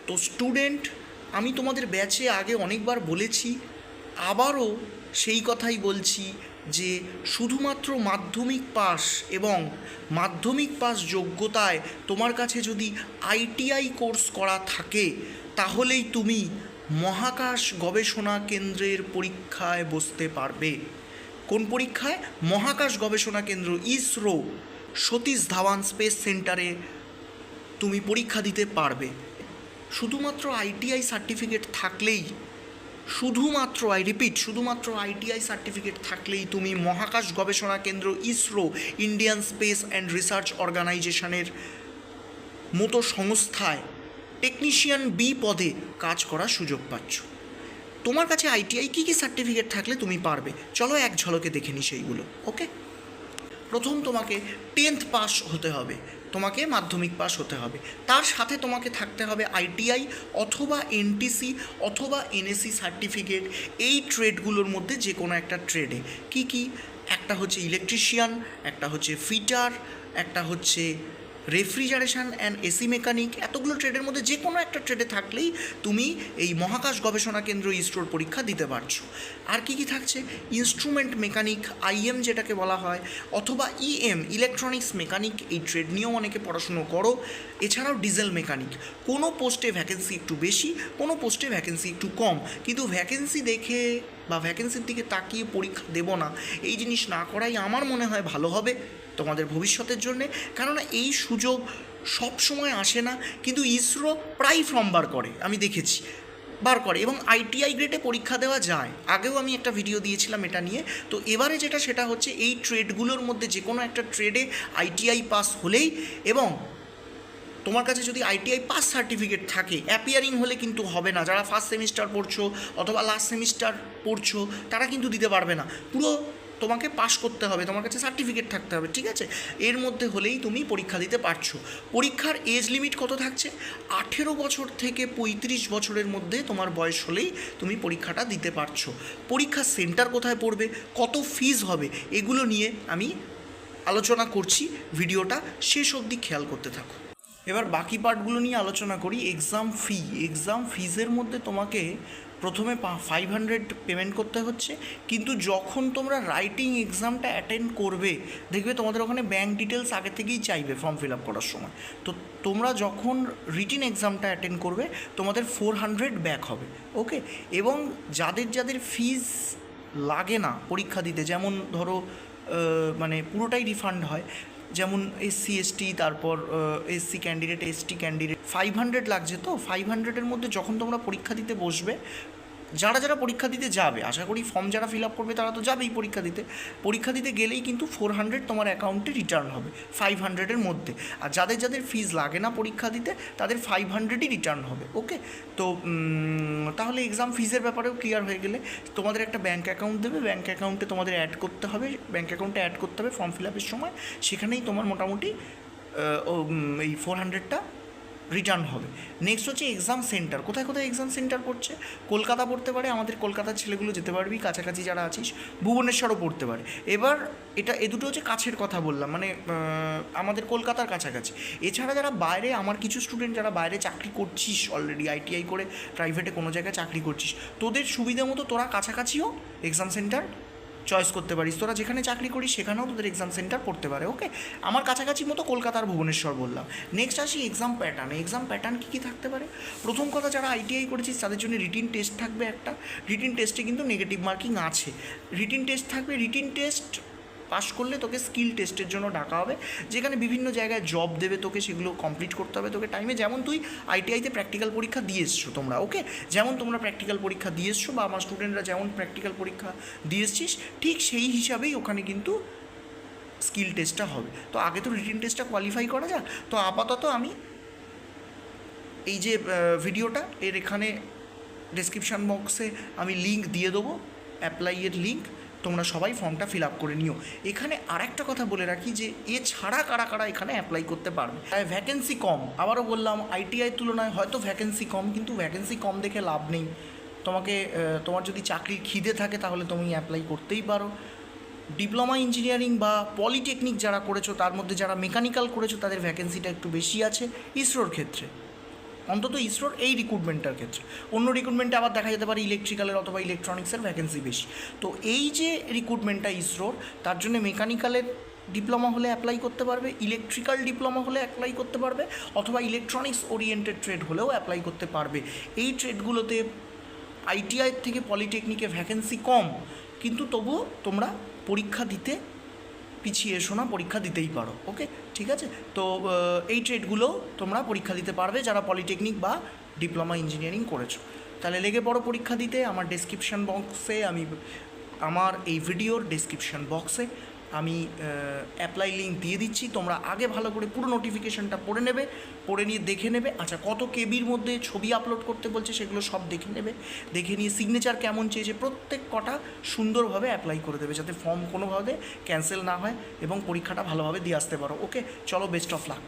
তো স্টুডেন্ট, আমি তোমাদের ব্যাচে আগে অনেকবার বলেছি, আবারও সেই কথাই বলছি যে শুধুমাত্র মাধ্যমিক পাস এবং মাধ্যমিক পাস যোগ্যতায় তোমার কাছে যদি আইটিআই কোর্স করা থাকে তাহলেই তুমি মহাকাশ গবেষণা কেন্দ্রের পরীক্ষায় বসতে পারবে। কোন পরীক্ষায়? মহাকাশ গবেষণা কেন্দ্র ইসরো, সতীশ ধাওয়ান স্পেস সেন্টারে তুমি পরীক্ষা দিতে পারবে। শুধুমাত্র আইটিআই সার্টিফিকেট থাকলেই, শুধুমাত্র আইটিআই সার্টিফিকেট থাকলেই তুমি মহাকাশ গবেষণা কেন্দ্র ISRO, Indian space and research অর্গানাইজেশনের মতো সংস্থায় টেকনিশিয়ান বি পদে কাজ করার সুযোগ পাচ্ছ। তোমার কাছে আইটিআই কী কী সার্টিফিকেট থাকলে তুমি পারবে, চলো এক ঝলকে দেখে নিই সেইগুলো। ওকে, প্রথম তোমাকে 10th পাস হতে হবে, তোমাকে মাধ্যমিক পাস হতে হবে, তার সাথে তোমাকে থাকতে হবে আইটিআই অথবা এনটিসি অথবা এনএসসি সার্টিফিকেট। এই ট্রেডগুলোর মধ্যে যে কোনো একটা ট্রেডে কি কি, একটা হচ্ছে ইলেকট্রিশিয়ান, একটা হচ্ছে ফিটার, একটা হচ্ছে রেফ্রিজারেশন অ্যান্ড এসি মেকানিক। এতগুলো ট্রেডের মধ্যে যে কোনো একটা ট্রেডে থাকলেই তুমি এই মহাকাশ গবেষণা কেন্দ্র ইসরোর পরীক্ষা দিতে পারছো। আর কি কি থাকছে? ইনস্ট্রুমেন্ট মেকানিক, আইএম যেটাকে বলা হয়, অথবা ইএম ইলেকট্রনিক্স মেকানিক, এই ট্রেড নিয়েও অনেকে পড়াশুনো করো। এছাড়াও ডিজেল মেকানিক। কোনো পোস্টে ভ্যাকেন্সি একটু বেশি, কোনো পোস্টে ভ্যাকেন্সি একটু কম, কিন্তু ভ্যাকেন্সি দেখে বা ভ্যাকেন্সির দিকে তাকিয়ে পরীক্ষা দেব না, এই জিনিস না করাই আমার মনে হয় ভালো হবে তোমাদের ভবিষ্যতের জন্যে। কেননা এই সুযোগ সব সময় আসে না, কিন্তু ইসরো প্রায় ফর্ম বার করে, আমি দেখেছি বার করে, এবং আইটিআই গ্রেডে পরীক্ষা দেওয়া যায়। আগেও আমি একটা ভিডিও দিয়েছিলাম এটা নিয়ে। তো এবারে যেটা সেটা হচ্ছে এই ট্রেডগুলোর মধ্যে যে কোনো একটা ট্রেডে আইটিআই পাস হলেই, এবং তোমার কাছে যদি আইটিআই পাস সার্টিফিকেট থাকে, অ্যাপিয়ারিং হলে কিন্তু হবে না। যারা ফার্স্ট সেমিস্টার পড়ছো অথবা লাস্ট সেমিস্টার পড়ছো তারা কিন্তু দিতে পারবে না, পুরো তোমাকে পাস করতে হবে, তোমার কাছে সার্টিফিকেট থাকতে হবে, ঠিক আছে? এর মধ্যে হলেই তুমি পরীক্ষা দিতে পারছো। পরীক্ষার এজ লিমিট কত থাকছে? 18 বছর থেকে 35 বছরের মধ্যে তোমার বয়স হলেই তুমি পরীক্ষাটা দিতে পারছো। পরীক্ষার সেন্টার কোথায় পড়বে, কত ফিজ হবে, এগুলো নিয়ে আমি আলোচনা করছি, ভিডিওটা শেষ অবধি খেয়াল করতে থাকো। এবার বাকি পার্টগুলো নিয়ে আলোচনা করি। এক্সাম ফিজের মধ্যে তোমাকে প্রথমে 500 পেমেন্ট করতে হচ্ছে, কিন্তু যখন তোমরা রাইটিং এক্সামটা অ্যাটেন্ড করবে দেখবে তোমাদের ওখানে ব্যাঙ্ক ডিটেলস আগে থেকেই চাইবে ফর্ম ফিল আপ করার সময়। তো তোমরা যখন রিটিন এক্সামটা অ্যাটেন্ড করবে তোমাদের 400 ব্যাক হবে। ওকে, এবং যাদের ফিজ লাগে না পরীক্ষা দিতে, যেমন ধরো মানে পুরোটাই রিফান্ড হয়, যেমন এসসি এসটি, তারপর এসসি ক্যান্ডিডেট, এসটি ক্যান্ডিডেট, 500 লাগছে। তো 500-এর মধ্যে যখন তোমরা পরীক্ষা দিতে বসবে, যারা পরীক্ষা দিতে যাবে, আশা করি ফর্ম যারা ফিল আপ করবে তারা তো যাবেই পরীক্ষা দিতে গেলেই কিন্তু 400 তোমার অ্যাকাউন্টে রিটার্ন হবে 500-এর মধ্যে। আর যাদের ফিজ লাগে না পরীক্ষা দিতে তাদের 500-ই রিটার্ন হবে। ওকে, তো তাহলে এক্সাম ফিজের ব্যাপারেও ক্লিয়ার হয়ে গেলে, তোমাদের একটা ব্যাঙ্ক অ্যাকাউন্ট দেবে, ব্যাঙ্ক অ্যাকাউন্টে তোমাদের অ্যাড করতে হবে, ফর্ম ফিল আপের সময়, সেখানেই তোমার মোটামুটি এই 400টা রিটার্ন হবে। নেক্সট হচ্ছে এক্সাম সেন্টার। কোথায় এক্সাম সেন্টার পড়ছে? কলকাতা পড়তে পারে, আমাদের কলকাতার ছেলেগুলো যেতে পারবি, কাছাকাছি যারা আছিস। ভুবনেশ্বরও পড়তে পারে। এবার এ দুটো হচ্ছে কাছের কথা বললাম, মানে আমাদের কলকাতার কাছাকাছি। এছাড়া যারা বাইরে, আমার কিছু স্টুডেন্ট যারা বাইরে চাকরি করছিস অলরেডি, আইটিআই করে প্রাইভেটে কোনো জায়গায় চাকরি করছিস, তোদের সুবিধা মতো তোরা কাছাকাছিও এক্সাম সেন্টার চয়েস করতে পারিস। তোরা যেখানে চাকরি করিস সেখানেও তোদের এক্সাম সেন্টার পড়তে পারে। ওকে, আমার কাছাকাছি মতো কলকাতার ভুবনেশ্বর বললাম। নেক্সট আসি এক্সাম প্যাটার্ন কী কী থাকতে পারে। প্রথম কথা, যারা আইটিআই করেছিস তাদের জন্য রিটিন টেস্ট থাকবে একটা। রিটিন টেস্টে কিন্তু নেগেটিভ মার্কিং আছে। রিটিন টেস্ট থাকবে। রিটিন টেস্ট পাস করলে তোকে স্কিল টেস্টের জন্য ডাকা হবে, যেখানে বিভিন্ন জায়গায় জব দেবে তোকে, সেগুলো কমপ্লিট করতে হবে তোকে টাইমে। যেমন তুই আইটিআইতে প্র্যাকটিক্যাল পরীক্ষা দিয়ে এসছো তোমরা, ওকে, যেমন তোমরা প্র্যাকটিক্যাল পরীক্ষা দিয়ে এসছো বা আমার স্টুডেন্টরা যেমন প্র্যাকটিক্যাল পরীক্ষা দিয়ে এসছিস, ঠিক সেই হিসাবেই ওখানে কিন্তু স্কিল টেস্টটা হবে। তো আগে তো রিটিন টেস্টটা কোয়ালিফাই করা যাক। তো আপাতত আমি এই যে ভিডিওটা, এর এখানে ডেসক্রিপশান বক্সে আমি লিঙ্ক দিয়ে দেবো, অ্যাপ্লাইয়ের লিঙ্ক, তোমরা সবাই ফর্মটা ফিল আপ করে নিও। এখানে আরেকটা কথা বলে রাখি যে এছাড়া কারা এখানে অ্যাপ্লাই করতে পারবে। ভ্যাকেন্সি কম, আবারও বললাম, আইটিআইয়ের তুলনায় হয়তো ভ্যাকেন্সি কম, কিন্তু ভ্যাকেন্সি কম দেখে লাভ নেই। তোমার যদি চাকরির খিদে থাকে তাহলে তুমি অ্যাপ্লাই করতেই পারো। ডিপ্লোমা ইঞ্জিনিয়ারিং বা পলিটেকনিক যারা করেছো, তার মধ্যে যারা মেকানিক্যাল করেছো তাদের ভ্যাকেন্সিটা একটু বেশি আছে ইসরোর ক্ষেত্রে, অন্তত ইসরোর এই রিক্রুটমেন্টটার ক্ষেত্রে। অন্য রিক্রুটমেন্টে আবার দেখা যেতে পারে ইলেকট্রিক্যালের অথবা ইলেকট্রনিক্সের ভ্যাকেন্সি বেশি। তো এই যে রিক্রুটমেন্টটা ইসরোর, তার জন্য মেকানিক্যালের ডিপ্লোমা হলে অ্যাপ্লাই করতে পারবে, ইলেকট্রিক্যাল ডিপ্লোমা হলে অ্যাপ্লাই করতে পারবে, অথবা ইলেকট্রনিক্স ওরিয়েন্টেড ট্রেড হলেও অ্যাপ্লাই করতে পারবে। এই ট্রেডগুলোতে আইটিআইয়ের থেকে পলিটেকনিকে ভ্যাকেন্সি কম, কিন্তু তবুও তোমরা পরীক্ষা দিতে পিছিয়ে এসো না, পরীক্ষা দিতেই পারো। ওকে, ঠিক আছে। তো এই ট্রেডগুলো তোমরা পরীক্ষা দিতে পারবে যারা পলিটেকনিক বা ডিপ্লোমা ইঞ্জিনিয়ারিং করেছো। তাহলে লেগে পড়ো পরীক্ষা দিতে। আমার এই ভিডিওর ডেসক্রিপশন বক্সে আমি অ্যাপ্লাই লিঙ্ক দিয়ে দিচ্ছি। তোমরা আগে ভালো করে পুরো নোটিফিকেশানটা পড়ে নেবে, পড়ে নিয়ে দেখে নেবে। আচ্ছা, কত কেবির মধ্যে ছবি আপলোড করতে বলছে সেগুলো সব দেখে নেবে, দেখে নিয়ে সিগনেচার কেমন চেয়েছে প্রত্যেক কটা সুন্দরভাবে অ্যাপ্লাই করে দেবে, যাতে ফর্ম কোনোভাবে ক্যান্সেল না হয় এবং পরীক্ষাটা ভালোভাবে দিয়ে আসতে পারো। ওকে, চলো, বেস্ট অফ লাক।